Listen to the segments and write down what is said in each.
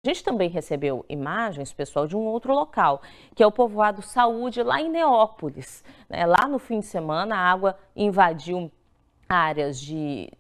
A gente também recebeu imagens, pessoal, de um outro local, que é o povoado Saúde, lá em Neópolis, né? Lá no fim de semana, a água invadiu áreas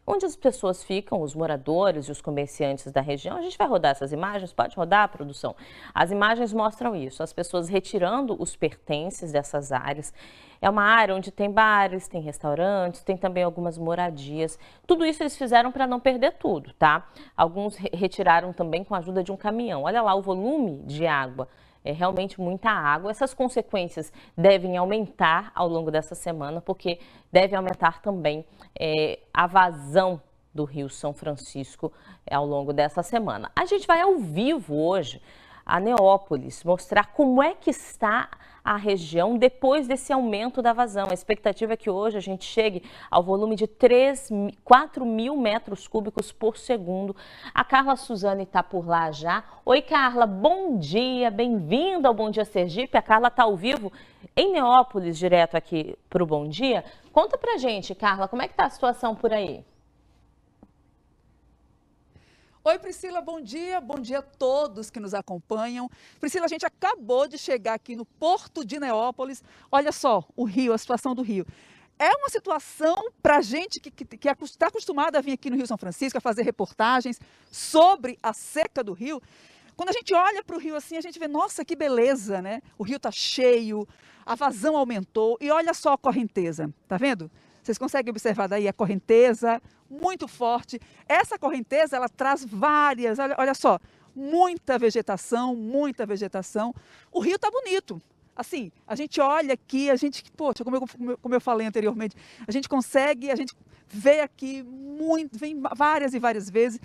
onde as pessoas ficam, os moradores e os comerciantes da região. A gente vai rodar essas imagens, pode rodar, produção? As imagens mostram isso, as pessoas retirando os pertences dessas áreas. É uma área onde tem bares, tem restaurantes, tem também algumas moradias. Tudo isso eles fizeram para não perder tudo, tá? Alguns retiraram também com a ajuda de um caminhão. Olha lá o volume de água. É realmente muita água. Essas consequências devem aumentar ao longo dessa semana, porque deve aumentar também a vazão do Rio São Francisco ao longo dessa semana. A gente vai ao vivo hoje a Neópolis, mostrar como é que está a região depois desse aumento da vazão. A expectativa é que hoje a gente chegue ao volume de 4 mil metros cúbicos por segundo. A Carla Suzane está por lá já. Oi, Carla, bom dia, bem-vinda ao Bom Dia Sergipe. A Carla está ao vivo em Neópolis, direto aqui para o Bom Dia. Conta pra gente, Carla, como é que está a situação por aí? Oi, Priscila, bom dia a todos que nos acompanham. Priscila, a gente acabou de chegar aqui no Porto de Neópolis. Olha só o rio, a situação do rio. É uma situação para a gente que está acostumada a vir aqui no Rio São Francisco, a fazer reportagens sobre a seca do rio. Quando a gente olha para o rio assim, a gente vê, nossa, que beleza, né? O rio está cheio, a vazão aumentou e olha só a correnteza, tá vendo? Vocês conseguem observar daí a correnteza muito forte. Essa correnteza, ela traz várias, olha só, muita vegetação, muita vegetação. O rio está bonito. Assim, a gente olha aqui, poxa, como eu falei anteriormente, a gente vê aqui vem várias e várias vezes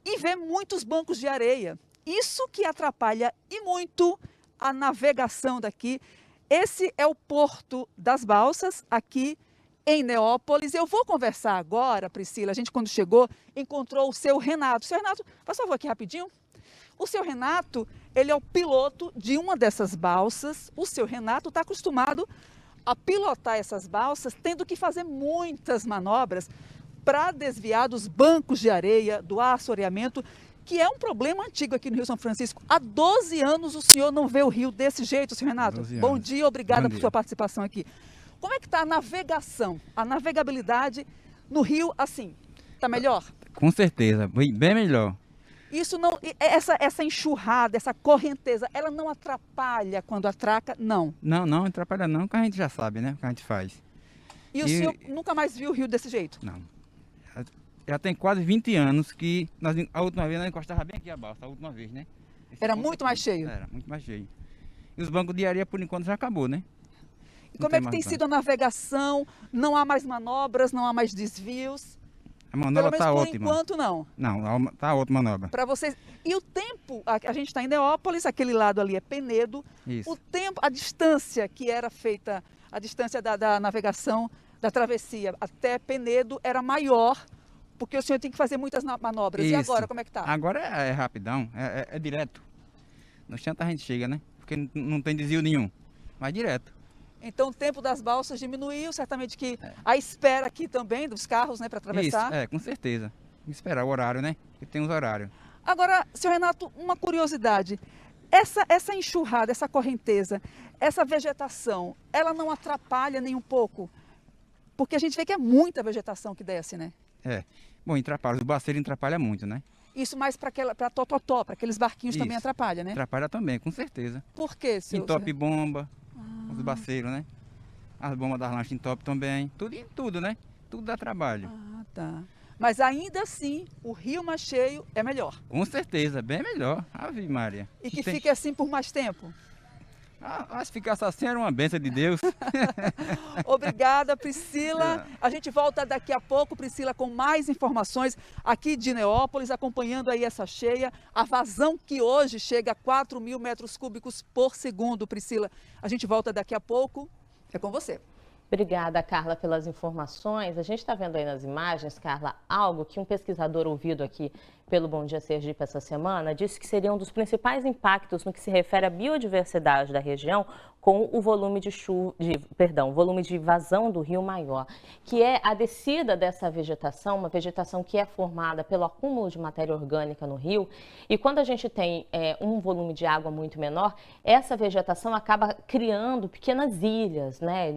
e vê muitos bancos de areia. Isso que atrapalha e muito a navegação daqui. Esse é o Porto das Balsas, aqui em Neópolis. Eu vou conversar agora, Priscila, a gente quando chegou encontrou o seu Renato. Seu Renato, faz favor aqui rapidinho. O seu Renato, ele é o piloto de uma dessas balsas. O seu Renato está acostumado a pilotar essas balsas, tendo que fazer muitas manobras para desviar dos bancos de areia, do assoreamento, que é um problema antigo aqui no Rio São Francisco. Há 12 anos o senhor não vê o rio desse jeito, seu Renato. Bom dia, obrigada por sua participação aqui. Como é que está a navegação, a navegabilidade no rio assim? Está melhor? Com certeza, bem melhor. Isso não, essa enxurrada, essa correnteza, ela não atrapalha quando atraca? Não. Não atrapalha não, que a gente já sabe, né, o que a gente faz. E o senhor nunca mais viu o rio desse jeito? Não. Já tem quase 20 anos que a última vez nós encostava bem aqui a balsa, a última vez, né? Era muito mais cheio? Era, muito mais cheio. E os bancos de areia, por enquanto, já acabou, né? E como é que tem sido a navegação? Não há mais manobras, não há mais desvios? A manobra está ótima. Por enquanto, não. Não, está ótima a manobra. Para vocês. E o tempo, a gente está em Neópolis, aquele lado ali é Penedo. Isso. O tempo, a distância que era feita, a distância da navegação, da travessia até Penedo era maior, porque o senhor tem que fazer muitas manobras. Isso. E agora, como é que está? Agora é rapidão, é direto. No instante a gente chega, né? Porque não tem desvio nenhum, mas direto. Então o tempo das balsas diminuiu, certamente que a espera aqui também dos carros, né, para atravessar. Isso, com certeza. Esperar o horário, né? Porque tem os horários. Agora, senhor Renato, uma curiosidade. Essa enxurrada, essa correnteza, essa vegetação, ela não atrapalha nem um pouco? Porque a gente vê que é muita vegetação que desce, né? Bom, atrapalha. O baceiro atrapalha muito, né? Isso mais para Tototó, para aqueles barquinhos também atrapalha, né? Atrapalha também, com certeza. Por quê, senhor? Entope bomba, os baceiros, né? As bombas das lanchas entope também. Tudo, né? Tudo dá trabalho. Ah, tá. Mas ainda assim, o rio mais cheio é melhor. Com certeza, bem melhor. Ave Maria. E que fique assim por mais tempo? Se ficasse assim era uma bênção de Deus. Obrigada, Priscila. A gente volta daqui a pouco, Priscila, com mais informações aqui de Neópolis, acompanhando aí essa cheia. A vazão que hoje chega a 4 mil metros cúbicos por segundo, Priscila. A gente volta daqui a pouco. É com você. Obrigada, Carla, pelas informações. A gente está vendo aí nas imagens, Carla, algo que um pesquisador ouvido aqui pelo Bom Dia Sergipe essa semana, disse que seria um dos principais impactos no que se refere à biodiversidade da região com o volume volume de vazão do rio maior, que é a descida dessa vegetação, uma vegetação que é formada pelo acúmulo de matéria orgânica no rio, e quando a gente tem um volume de água muito menor, essa vegetação acaba criando pequenas ilhas, né,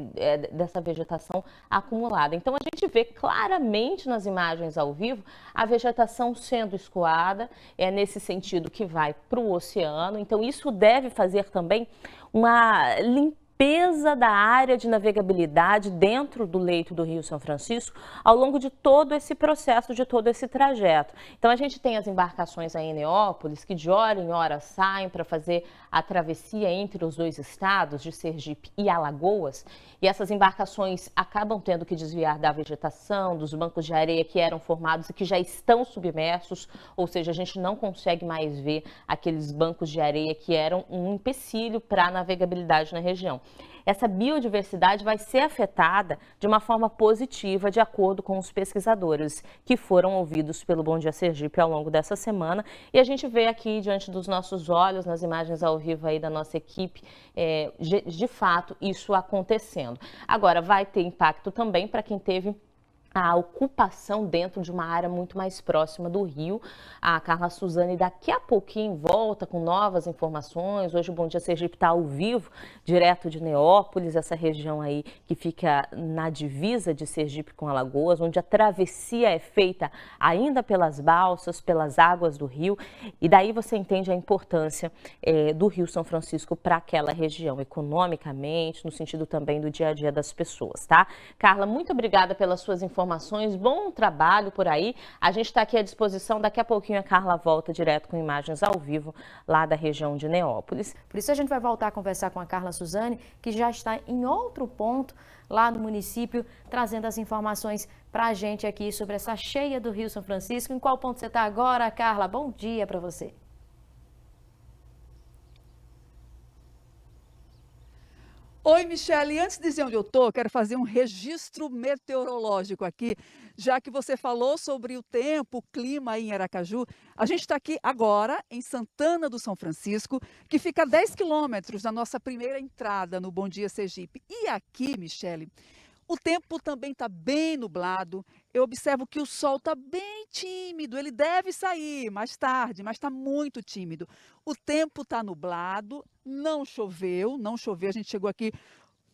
dessa vegetação acumulada. Então a gente vê claramente nas imagens ao vivo a vegetação sendo escoada, nesse sentido que vai para o oceano. Então isso deve fazer também uma limpeza da área de navegabilidade dentro do leito do Rio São Francisco ao longo de todo esse processo, de todo esse trajeto. Então a gente tem as embarcações aí em Neópolis que de hora em hora saem para fazer a travessia entre os dois estados de Sergipe e Alagoas, e essas embarcações acabam tendo que desviar da vegetação, dos bancos de areia que eram formados e que já estão submersos, ou seja, a gente não consegue mais ver aqueles bancos de areia que eram um empecilho para a navegabilidade na região. Essa biodiversidade vai ser afetada de uma forma positiva, de acordo com os pesquisadores que foram ouvidos pelo Bom Dia Sergipe ao longo dessa semana. E a gente vê aqui diante dos nossos olhos, nas imagens ao vivo aí da nossa equipe, de fato isso acontecendo. Agora, vai ter impacto também para quem teve a ocupação dentro de uma área muito mais próxima do rio. A Carla Suzane daqui a pouquinho volta com novas informações. Hoje o Bom Dia Sergipe está ao vivo, direto de Neópolis, essa região aí que fica na divisa de Sergipe com Alagoas, onde a travessia é feita ainda pelas balsas, pelas águas do rio. E daí você entende a importância do Rio São Francisco para aquela região, economicamente, no sentido também do dia a dia das pessoas, tá? Carla, muito obrigada pelas suas informações. Bom trabalho por aí. A gente está aqui à disposição. Daqui a pouquinho a Carla volta direto com imagens ao vivo lá da região de Neópolis. Por isso a gente vai voltar a conversar com a Carla Suzane, que já está em outro ponto lá no município, trazendo as informações para a gente aqui sobre essa cheia do Rio São Francisco. Em qual ponto você está agora, Carla? Bom dia para você. Oi, Michele. Antes de dizer onde eu estou, quero fazer um registro meteorológico aqui, já que você falou sobre o tempo, o clima aí em Aracaju. A gente está aqui agora em Santana do São Francisco, que fica a 10 quilômetros da nossa primeira entrada no Bom Dia Sergipe. E aqui, Michele, o tempo também está bem nublado. Eu observo que o sol está bem tímido. Ele deve sair mais tarde, mas está muito tímido. O tempo está nublado, não choveu. A gente chegou aqui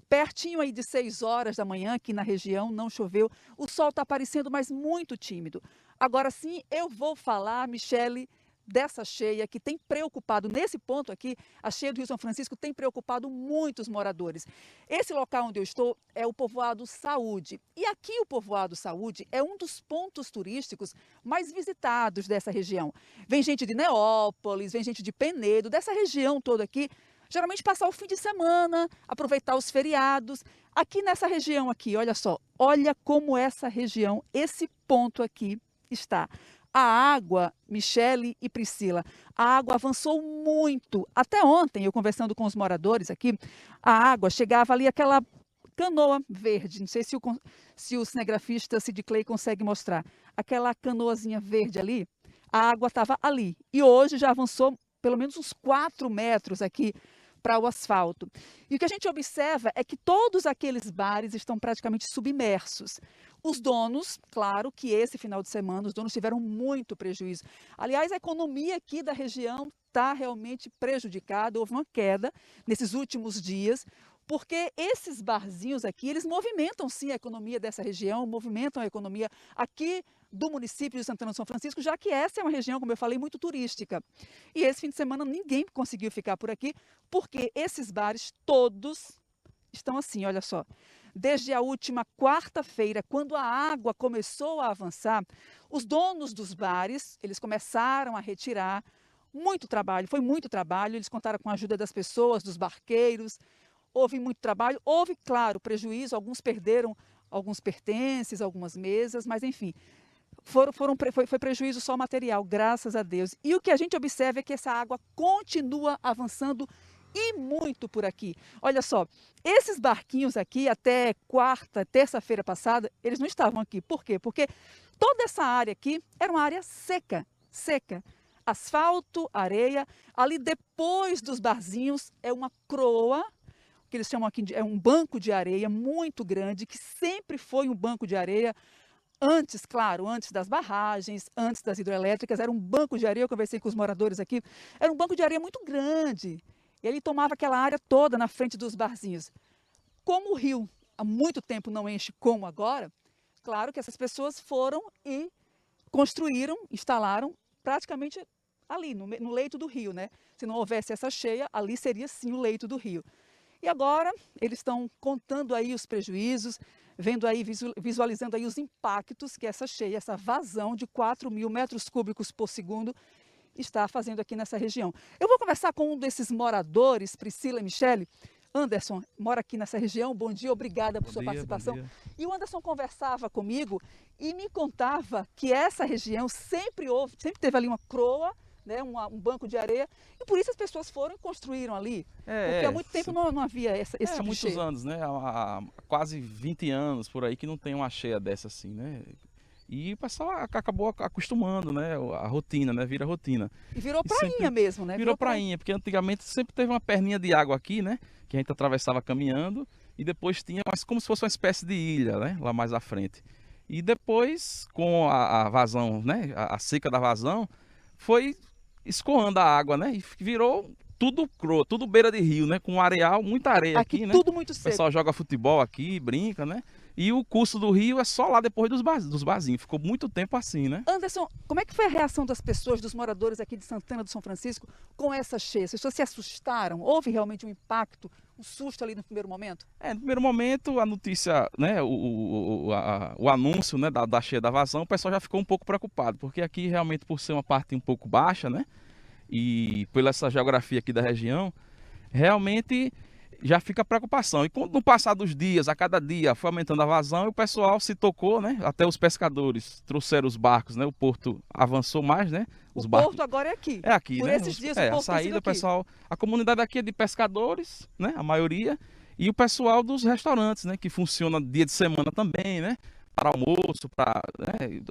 pertinho aí de 6 horas da manhã aqui na região, não choveu. O sol está aparecendo, mas muito tímido. Agora sim, eu vou falar, Michele, dessa cheia que tem preocupado, nesse ponto aqui, a cheia do Rio São Francisco tem preocupado muitos moradores. Esse local onde eu estou é o povoado Saúde. E aqui o povoado Saúde é um dos pontos turísticos mais visitados dessa região. Vem gente de Neópolis, vem gente de Penedo, dessa região toda aqui, geralmente passar o fim de semana, aproveitar os feriados. Aqui nessa região aqui, olha só, olha como essa região, esse ponto aqui está. A água, Michele e Priscila, a água avançou muito. Até ontem, eu conversando com os moradores aqui, a água chegava ali aquela canoa verde. Não sei se o cinegrafista Sid Clay consegue mostrar. Aquela canoazinha verde ali, a água estava ali. E hoje já avançou pelo menos uns 4 metros aqui para o asfalto. E o que a gente observa é que todos aqueles bares estão praticamente submersos. Os donos, claro que esse final de semana, os donos tiveram muito prejuízo. Aliás, a economia aqui da região está realmente prejudicada. Houve uma queda nesses últimos dias, porque esses barzinhos aqui, eles movimentam sim a economia dessa região, movimentam a economia aqui do município de Santana do São Francisco, já que essa é uma região, como eu falei, muito turística. E esse fim de semana ninguém conseguiu ficar por aqui, porque esses bares todos estão assim, olha só. Desde a última quarta-feira, quando a água começou a avançar, os donos dos bares, eles começaram a retirar muito trabalho, foi muito trabalho, eles contaram com a ajuda das pessoas, dos barqueiros, houve muito trabalho, houve, claro, prejuízo, alguns perderam alguns pertences, algumas mesas, mas enfim, foi prejuízo só material, graças a Deus. E o que a gente observa é que essa água continua avançando e muito por aqui. Olha só, esses barquinhos aqui até terça-feira passada, eles não estavam aqui. Por quê? Porque toda essa área aqui era uma área seca. seca. Asfalto, areia. Ali depois dos barzinhos é uma croa, que eles chamam aqui é um banco de areia muito grande, que sempre foi um banco de areia. Antes, claro, antes das barragens, antes das hidrelétricas, era um banco de areia, eu conversei com os moradores aqui, era um banco de areia muito grande. E ele tomava aquela área toda na frente dos barzinhos. Como o rio há muito tempo não enche como agora, claro que essas pessoas foram e construíram, instalaram praticamente ali, no leito do rio, né? Se não houvesse essa cheia, ali seria sim o leito do rio. E agora eles estão contando aí os prejuízos, vendo aí, visualizando aí os impactos que essa cheia, essa vazão de 4.000 metros cúbicos por segundo está fazendo aqui nessa região. Eu vou conversar com um desses moradores, Priscila e Michele. Anderson mora aqui nessa região. Bom dia, obrigada por sua participação. E o Anderson conversava comigo e me contava que essa região sempre teve ali uma croa, né, um banco de areia, e por isso as pessoas foram e construíram ali. Porque há muito tempo não havia esse tipo de cheia. Muitos anos, né? Há quase 20 anos por aí que não tem uma cheia dessa assim, né? E o pessoal acabou acostumando, né? A rotina, né? Vira rotina. E virou prainha mesmo, né? Virou prainha, porque antigamente sempre teve uma perninha de água aqui, né? Que a gente atravessava caminhando e depois tinha como se fosse uma espécie de ilha, né? Lá mais à frente. E depois, com a vazão, né? A seca da vazão, foi escoando a água, né? E virou tudo croa, tudo beira de rio, né? Com areal, muita areia aqui, né? Tudo muito seco. O pessoal joga futebol aqui, brinca, né? E o curso do rio é só lá depois dos barzinhos. Ficou muito tempo assim, né? Anderson, como é que foi a reação das pessoas, dos moradores aqui de Santana do São Francisco com essa cheia? As pessoas se assustaram? Houve realmente um impacto, um susto ali no primeiro momento? No primeiro momento, a notícia, né, o anúncio, né, da cheia da vazão, o pessoal já ficou um pouco preocupado, porque aqui realmente por ser uma parte um pouco baixa, né, e pela essa geografia aqui da região, realmente já fica a preocupação. E quando no passar dos dias, a cada dia, foi aumentando a vazão, e o pessoal se tocou, né? Até os pescadores trouxeram os barcos, né? O porto avançou mais, né? O porto agora é aqui. É aqui, por né? Esses dias o porto a saída, o pessoal... A comunidade aqui é de pescadores, né? A maioria. E o pessoal dos restaurantes, né? Que funciona dia de semana também, né? Para almoço, né?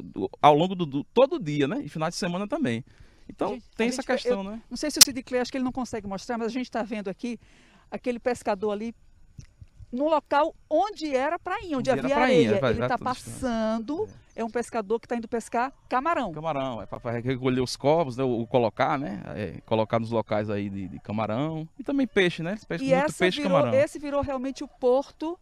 Ao longo todo dia, né? E final de semana também. Então, tem essa questão, né? Não sei se o Sid Clay, acho que ele não consegue mostrar, mas a gente está vendo aqui aquele pescador ali no local onde era prainha, onde havia areia. Ele está passando, é um pescador que está indo pescar camarão. Camarão, é para recolher os covos, né, ou colocar, né? Colocar nos locais aí de camarão. E também peixe, né? Muito peixe e camarão. Esse virou realmente o porto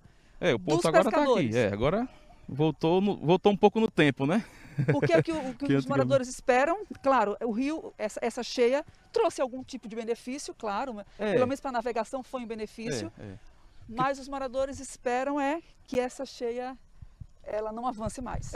o porto agora está aqui. Agora voltou um pouco no tempo, né? Porque o que os moradores esperam, claro, o rio, essa cheia trouxe algum tipo de benefício, claro, pelo menos para a navegação foi um benefício, mas os moradores esperam que essa cheia ela não avance mais.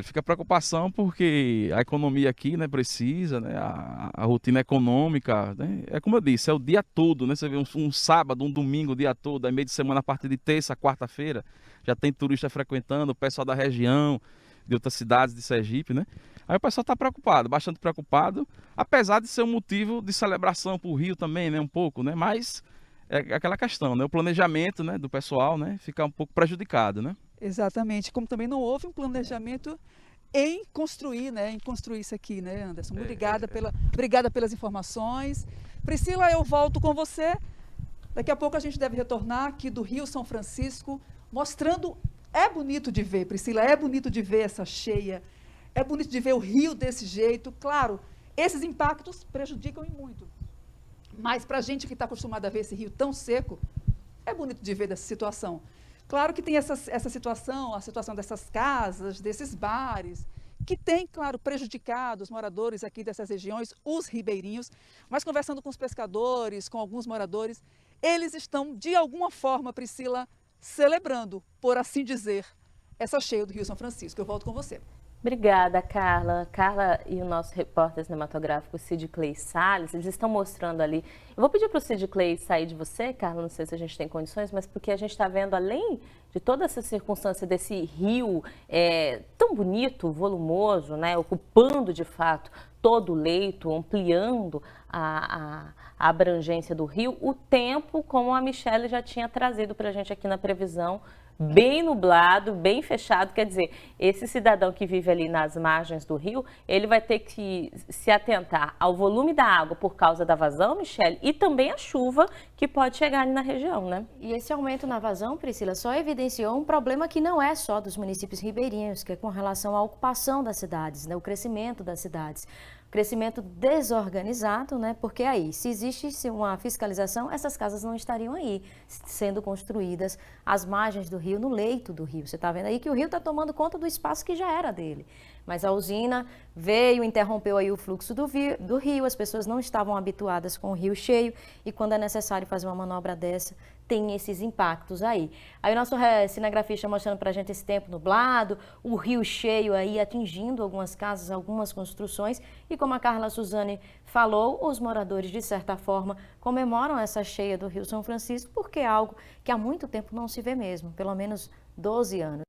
Fica preocupação porque a economia aqui, né, precisa, né, a rotina econômica, né, é como eu disse, é o dia todo, né, você vê um sábado, um domingo, o dia todo, aí meio de semana a partir de terça, quarta-feira, já tem turista frequentando, o pessoal da região, de outras cidades de Sergipe, né? Aí o pessoal está preocupado, bastante preocupado, apesar de ser um motivo de celebração para o Rio também, né? Um pouco, né? Mas é aquela questão, né? O planejamento, né, do pessoal, né? Fica um pouco prejudicado, né? Exatamente, como também não houve um planejamento em construir, né? Em construir isso aqui, né, Anderson? Obrigada pelas informações. Priscila, eu volto com você. Daqui a pouco a gente deve retornar aqui do Rio São Francisco, mostrando... É bonito de ver, Priscila, é bonito de ver essa cheia, é bonito de ver o rio desse jeito. Claro, esses impactos prejudicam e muito. Mas para a gente que está acostumado a ver esse rio tão seco, é bonito de ver dessa situação. Claro que tem essa situação, a situação dessas casas, desses bares, que tem, claro, prejudicado os moradores aqui dessas regiões, os ribeirinhos, mas conversando com os pescadores, com alguns moradores, eles estão, de alguma forma, Priscila, celebrando, por assim dizer, essa cheia do Rio São Francisco. Eu volto com você. Obrigada, Carla. Carla e o nosso repórter cinematográfico Sid Clay Salles, eles estão mostrando ali. Eu vou pedir para o Sid Clay sair de você, Carla, não sei se a gente tem condições, mas porque a gente está vendo, além de toda essa circunstância desse rio tão bonito, volumoso, né, ocupando de fato todo o leito, ampliando a abrangência do rio, o tempo, como a Michele já tinha trazido para a gente aqui na previsão, bem nublado, bem fechado, quer dizer, esse cidadão que vive ali nas margens do rio, ele vai ter que se atentar ao volume da água por causa da vazão, Michele, e também a chuva que pode chegar ali na região, né? E esse aumento na vazão, Priscila, só evidenciou um problema que não é só dos municípios ribeirinhos, que é com relação à ocupação das cidades, né, o crescimento das cidades. Crescimento desorganizado, né? Porque aí, se existisse uma fiscalização, essas casas não estariam aí, sendo construídas às margens do rio, no leito do rio. Você está vendo aí que o rio está tomando conta do espaço que já era dele. Mas a usina veio, interrompeu aí o fluxo do rio, as pessoas não estavam habituadas com o rio cheio e quando é necessário fazer uma manobra dessa, tem esses impactos aí. Aí o nosso cinegrafista mostrando pra gente esse tempo nublado, o rio cheio aí atingindo algumas casas, algumas construções e como a Carla Suzane falou, os moradores de certa forma comemoram essa cheia do Rio São Francisco porque é algo que há muito tempo não se vê mesmo, pelo menos 12 anos.